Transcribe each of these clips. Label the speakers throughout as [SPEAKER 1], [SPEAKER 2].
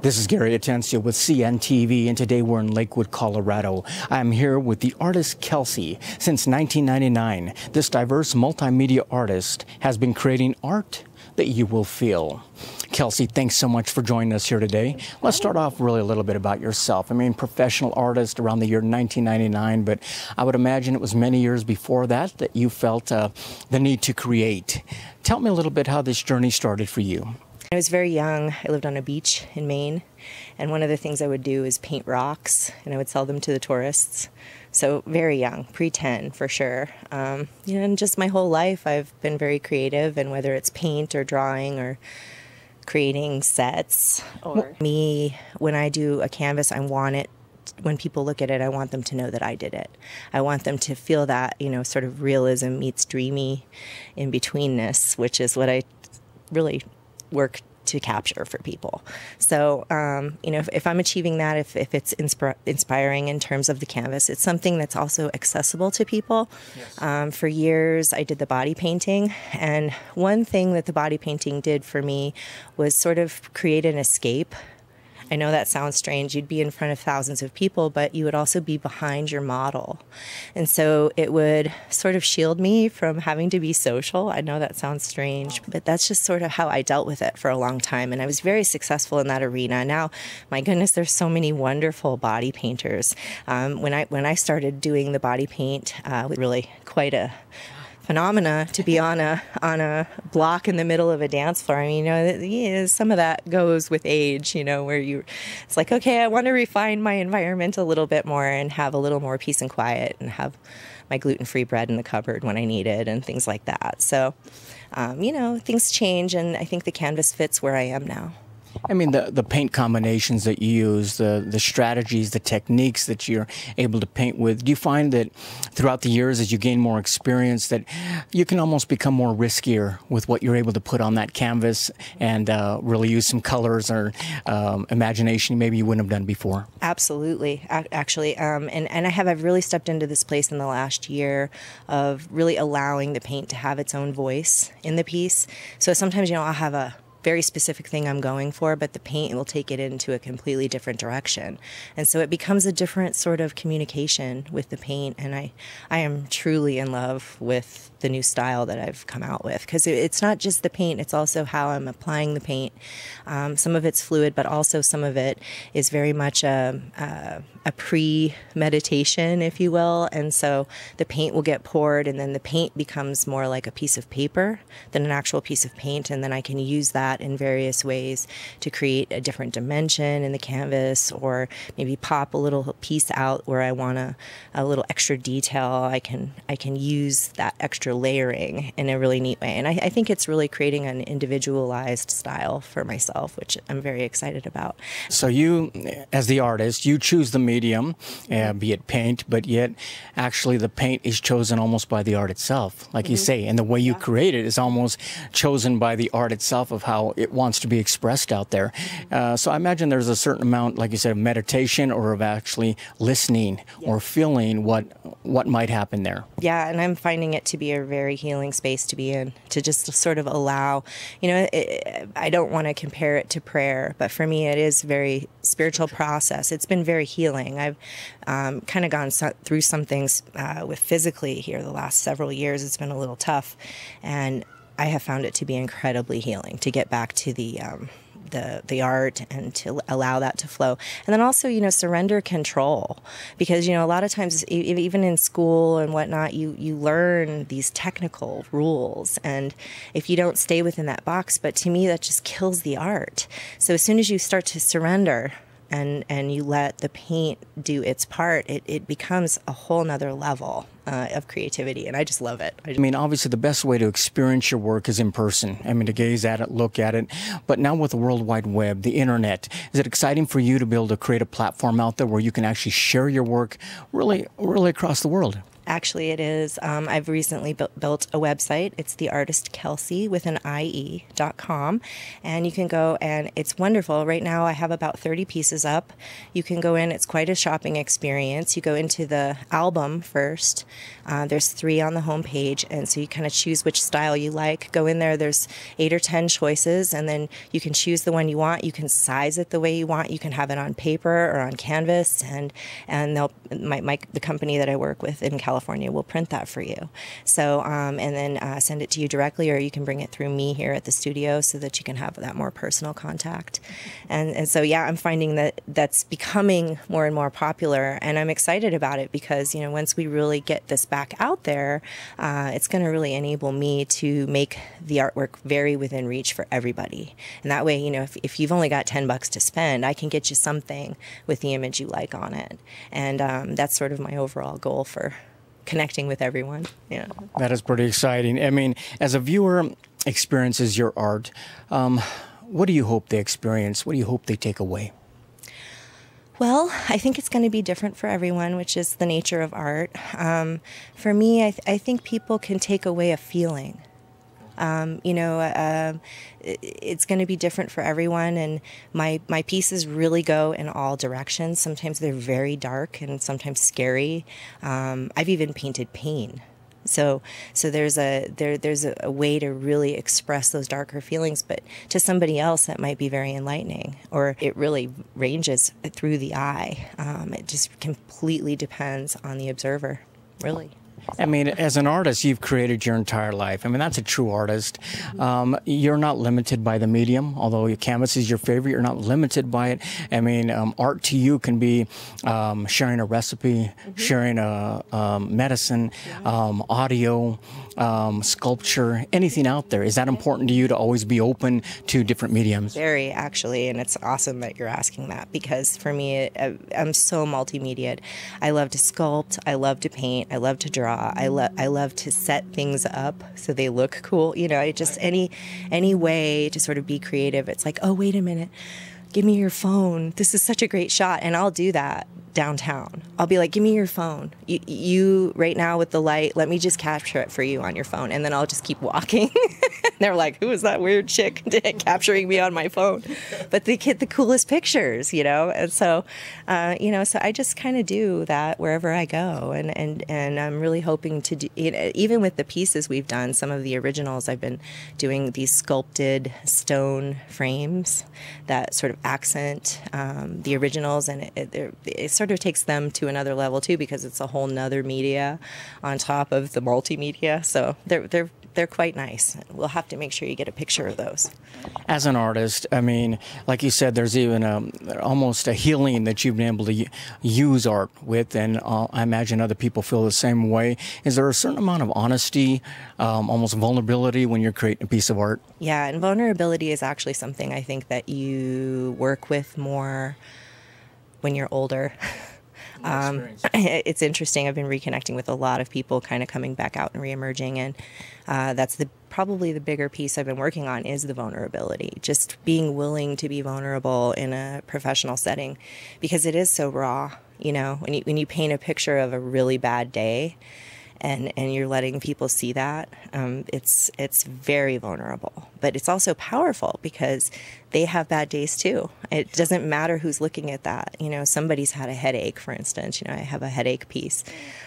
[SPEAKER 1] This is Gary Atencio with CNTV, and today we're in Lakewood, Colorado. I'm here with the artist Kelsie. Since 1999, this diverse multimedia artist has been creating art that you will feel. Kelsie, thanks so much for joining us here today. Let's start off really a little bit about yourself. I mean, professional artist around the year 1999, but I would imagine it was many years before that that you felt the need to create. Tell me a little bit how this journey started for you.
[SPEAKER 2] I was very young. I lived on a beach in Maine, and one of the things I would do is paint rocks, and I would sell them to the tourists. So very young, pre-10 for sure. And just my whole life I've been very creative, and whether it's paint or drawing or creating sets. Or me, when I do a canvas, I want it, when people look at it, I want them to know that I did it. I want them to feel that, sort of realism meets dreamy in-betweenness, which is what I really work to capture for people. So, if I'm achieving that, if it's inspiring in terms of the canvas, it's something that's also accessible to people. Yes. For years, I did the body painting, and one thing that the body painting did for me was sort of create an escape. I know that sounds strange. You'd be in front of thousands of people, but you would also be behind your model. And so it would sort of shield me from having to be social. I know that sounds strange, but that's just sort of how I dealt with it for a long time. And I was very successful in that arena. Now, my goodness, there's so many wonderful body painters. When I started doing the body paint, it was really quite a phenomena to be on a block in the middle of a dance floor. I mean, some of that goes with age, where it's like, okay, I want to refine my environment a little bit more and have a little more peace and quiet and have my gluten-free bread in the cupboard when I need it and things like that. So, things change, and I think the canvas fits where I am now.
[SPEAKER 1] I mean, the paint combinations that you use, the strategies, the techniques that you're able to paint with, do you find that throughout the years as you gain more experience that you can almost become more riskier with what you're able to put on that canvas and really use some colors or imagination maybe you wouldn't have done before?
[SPEAKER 2] Absolutely, actually. And I've really stepped into this place in the last year of really allowing the paint to have its own voice in the piece. So sometimes, I'll have a very specific thing I'm going for, but the paint will take it into a completely different direction. And so it becomes a different sort of communication with the paint, and I am truly in love with the new style that I've come out with, because it's not just the paint, it's also how I'm applying the paint. Some of it's fluid, but also some of it is very much a pre-meditation, if you will, and so the paint will get poured, and then the paint becomes more like a piece of paper than an actual piece of paint, and then I can use that in various ways to create a different dimension in the canvas, or maybe pop a little piece out where I want a little extra detail. I can use that extra layering in a really neat way, and I think it's really creating an individualized style for myself, which I'm very excited about.
[SPEAKER 1] So you, as the artist, you choose the medium, be it paint, but yet actually the paint is chosen almost by the art itself, like you say, and the way you create it is almost chosen by the art itself of how it wants to be expressed out there. So I imagine there's a certain amount, like you said, of meditation or of actually listening or feeling what might happen there.
[SPEAKER 2] Yeah, and I'm finding it to be a very healing space to be in, to just sort of allow, I don't want to compare it to prayer, but for me it is a very spiritual process. It's been very healing. I've kind of gone through some things with physically here the last several years. It's been a little tough, and I have found it to be incredibly healing to get back to the art and to allow that to flow. And then also, surrender control, because, a lot of times, even in school and whatnot, you learn these technical rules, and if you don't stay within that box, but to me, that just kills the art. So as soon as you start to surrender and you let the paint do its part, it becomes a whole nother level of creativity, and I just love it.
[SPEAKER 1] I mean, obviously the best way to experience your work is in person. I mean, to gaze at it, look at it. But now with the World Wide Web, the internet, is it exciting for you to be able to create a platform out there where you can actually share your work really across the world?
[SPEAKER 2] Actually, it is. I've recently built a website. It's the artist Kelsie with an IE.com. And you can go, and it's wonderful. Right now, I have about 30 pieces up. You can go in. It's quite a shopping experience. You go into the album first. There's 3 on the home page. And so you kind of choose which style you like. Go in there. There's 8 or 10 choices. And then you can choose the one you want. You can size it the way you want. You can have it on paper or on canvas. And the company that I work with in California will print that for you. So, and then send it to you directly, or you can bring it through me here at the studio so that you can have that more personal contact. And so, yeah, I'm finding that that's becoming more and more popular, and I'm excited about it because, you know, once we really get this back out there, it's going to really enable me to make the artwork very within reach for everybody. And that way, you know, if you've only got $10 to spend, I can get you something with the image you like on it. And that's sort of my overall goal for connecting with everyone. Yeah.
[SPEAKER 1] That is pretty exciting. I mean, as a viewer experiences your art, what do you hope they experience? What do you hope they take away?
[SPEAKER 2] Well, I think it's going to be different for everyone, which is the nature of art. For me, I think people can take away a feeling. It's going to be different for everyone, and my pieces really go in all directions. Sometimes they're very dark and sometimes scary. I've even painted pain. So there's a way to really express those darker feelings, but to somebody else that might be very enlightening, or it really ranges through the eye. It just completely depends on the observer, really.
[SPEAKER 1] I mean, as an artist, you've created your entire life. I mean, that's a true artist. You're not limited by the medium, although your canvas is your favorite. You're not limited by it. I mean, art to you can be sharing a recipe, sharing a medicine, audio, sculpture, anything out there. Is that important to you to always be open to different mediums?
[SPEAKER 2] Very, actually, and it's awesome that you're asking that, because for me, I'm so multimedia. I love to sculpt, I love to paint, I love to draw. I love to set things up so they look cool. You know, I just any way to sort of be creative. It's like, oh, wait a minute, give me your phone. This is such a great shot, and I'll do that downtown. I'll be like, give me your phone. You right now with the light, let me just capture it for you on your phone, and then I'll just keep walking. They're like, who is that weird chick capturing me on my phone? But they get the coolest pictures, you know? And so, so I just kind of do that wherever I go. And I'm really hoping to do, even with the pieces we've done, some of the originals, I've been doing these sculpted stone frames that sort of accent the originals, and it sort of takes them to another level too, because it's a whole nother media on top of the multimedia. So they're quite nice. We'll have to make sure you get a picture of those.
[SPEAKER 1] As an artist, I mean, like you said, there's even almost a healing that you've been able to use art with, and I imagine other people feel the same way. Is there a certain amount of honesty, almost vulnerability when you're creating a piece of art?
[SPEAKER 2] Yeah, and vulnerability is actually something I think that you work with more when you're older. It's interesting. I've been reconnecting with a lot of people, kind of coming back out and reemerging, and that's probably the bigger piece I've been working on is the vulnerability. Just being willing to be vulnerable in a professional setting, because it is so raw. You know, when you paint a picture of a really bad day, and you're letting people see that, it's very vulnerable. But it's also powerful because they have bad days too. It doesn't matter who's looking at that. You know, somebody's had a headache, for instance. You know, I have a headache piece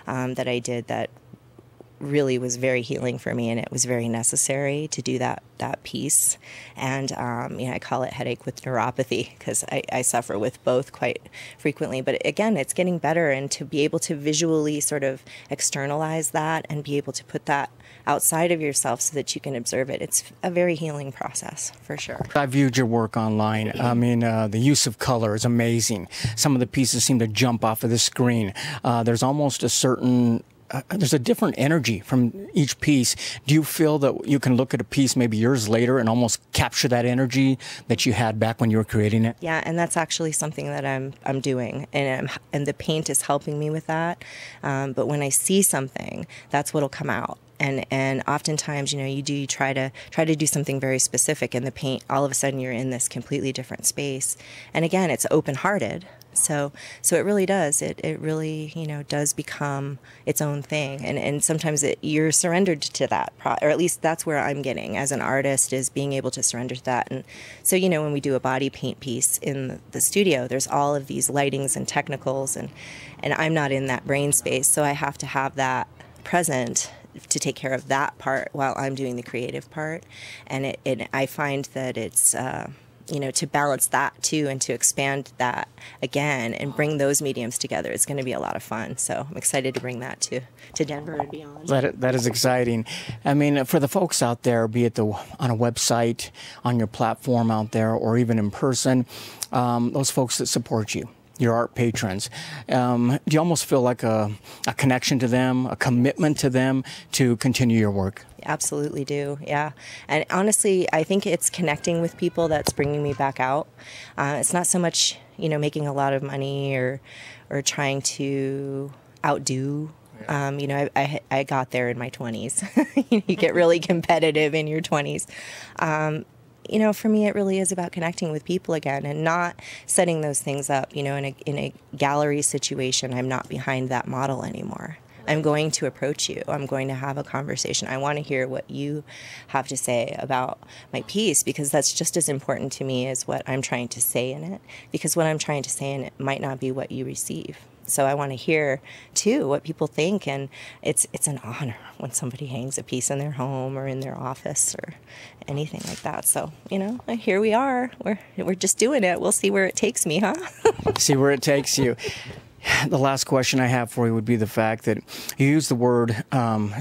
[SPEAKER 2] that I did that really was very healing for me, and it was very necessary to do that piece. And I call it headache with neuropathy, because I suffer with both quite frequently. But again, it's getting better, and to be able to visually sort of externalize that and be able to put that outside of yourself so that you can observe it, it's a very healing process, for sure.
[SPEAKER 1] I viewed your work online. I mean, the use of color is amazing. Some of the pieces seem to jump off of the screen. There's almost a certain there's a different energy from each piece. Do you feel that you can look at a piece maybe years later and almost capture that energy that you had back when you were creating it?
[SPEAKER 2] Yeah, and that's actually something that I'm doing, and the paint is helping me with that. But when I see something, that's what'll come out. And oftentimes, you try to do something very specific, and the paint, all of a sudden you're in this completely different space. And again, it's open-hearted. So it really does. It really, does become its own thing. And sometimes you're surrendered to that, or at least that's where I'm getting as an artist, is being able to surrender to that. And so, when we do a body paint piece in the studio, there's all of these lightings and technicals, and I'm not in that brain space. So I have to have that present to take care of that part while I'm doing the creative part. And I find that it's, to balance that too, and to expand that again and bring those mediums together, it's going to be a lot of fun. So I'm excited to bring that to Denver and beyond.
[SPEAKER 1] That is exciting. I mean, for the folks out there, be it on a website, on your platform out there, or even in person, those folks that support you, your art patrons, do you almost feel like a connection to them, a commitment to them to continue your work?
[SPEAKER 2] Absolutely do, yeah. And honestly, I think it's connecting with people that's bringing me back out. It's not so much, making a lot of money or trying to outdo. I got there in my 20s. You get really competitive in your 20s. For me, it really is about connecting with people again, and not setting those things up. In a gallery situation, I'm not behind that model anymore. I'm going to approach you. I'm going to have a conversation. I want to hear what you have to say about my piece, because that's just as important to me as what I'm trying to say in it, because what I'm trying to say in it might not be what you receive. So I want to hear, too, what people think, and it's an honor when somebody hangs a piece in their home or in their office or anything like that. So, here we are. We're just doing it. We'll see where it takes me, huh?
[SPEAKER 1] See where it takes you. The last question I have for you would be the fact that you use the word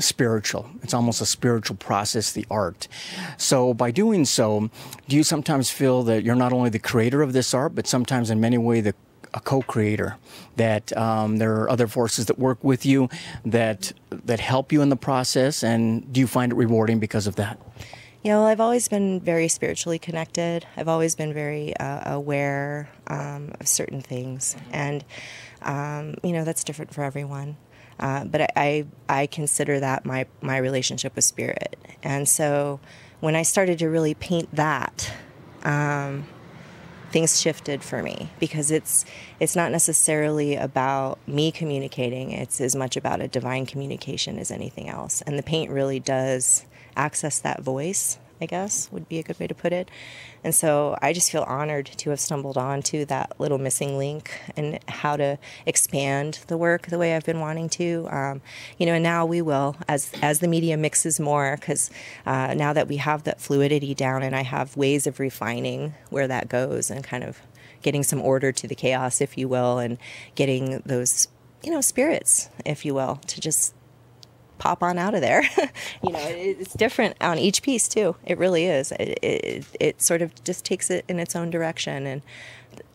[SPEAKER 1] spiritual. It's almost a spiritual process, the art. So by doing so, do you sometimes feel that you're not only the creator of this art, but sometimes in many ways a co-creator, that there are other forces that work with you that help you in the process, and do you find it rewarding because of that?
[SPEAKER 2] I've always been very spiritually connected. I've always been very aware of certain things, and that's different for everyone. But I consider that my relationship with spirit. And so when I started to really paint that, things shifted for me, because it's not necessarily about me communicating. It's as much about a divine communication as anything else. And the paint really does access that voice, I guess, would be a good way to put it. And so I just feel honored to have stumbled onto that little missing link and how to expand the work the way I've been wanting to. And now we will, as the media mixes more, because now that we have that fluidity down, and I have ways of refining where that goes and kind of getting some order to the chaos, if you will, and getting those, spirits, if you will, to just pop on out of there. It's different on each piece too. It really is. It sort of just takes it in its own direction, and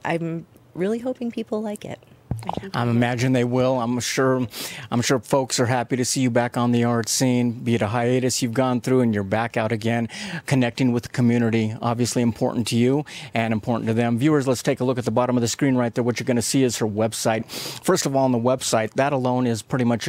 [SPEAKER 2] I'm really hoping people like it. I
[SPEAKER 1] imagine they will. I'm sure folks are happy to see you back on the art scene, be it a hiatus you've gone through and you're back out again, connecting with the community. Obviously important to you and important to them. Viewers, let's take a look at the bottom of the screen right there. What you're going to see is her website. First of all, on the website, that alone is pretty much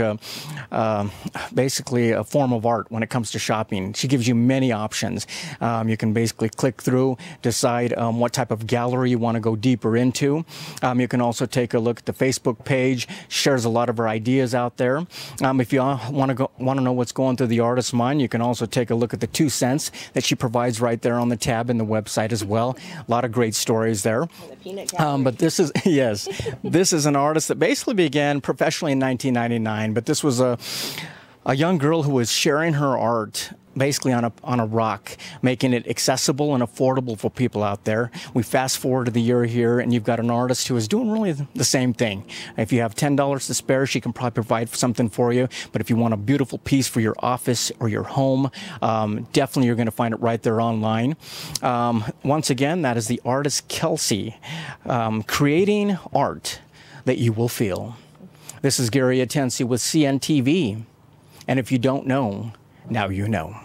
[SPEAKER 1] basically a form of art when it comes to shopping. She gives you many options. You can basically click through, decide what type of gallery you want to go deeper into. You can also take a look at the Facebook page, shares a lot of her ideas out there. If you want to know what's going through the artist's mind, you can also take a look at the 2 cents that she provides right there on the tab in the website as well. A lot of great stories there. But this is, yes, this is an artist that basically began professionally in 1999, but this was a young girl who was sharing her art basically on a rock, making it accessible and affordable for people out there. We fast forward to the year here, and you've got an artist who is doing really the same thing. If you have $10 to spare, she can probably provide something for you. But if you want a beautiful piece for your office or your home, definitely you're going to find it right there online. Once again, that is the artist Kelsie, creating art that you will feel. This is Gary Atensi with CNTV. And if you don't know, now you know.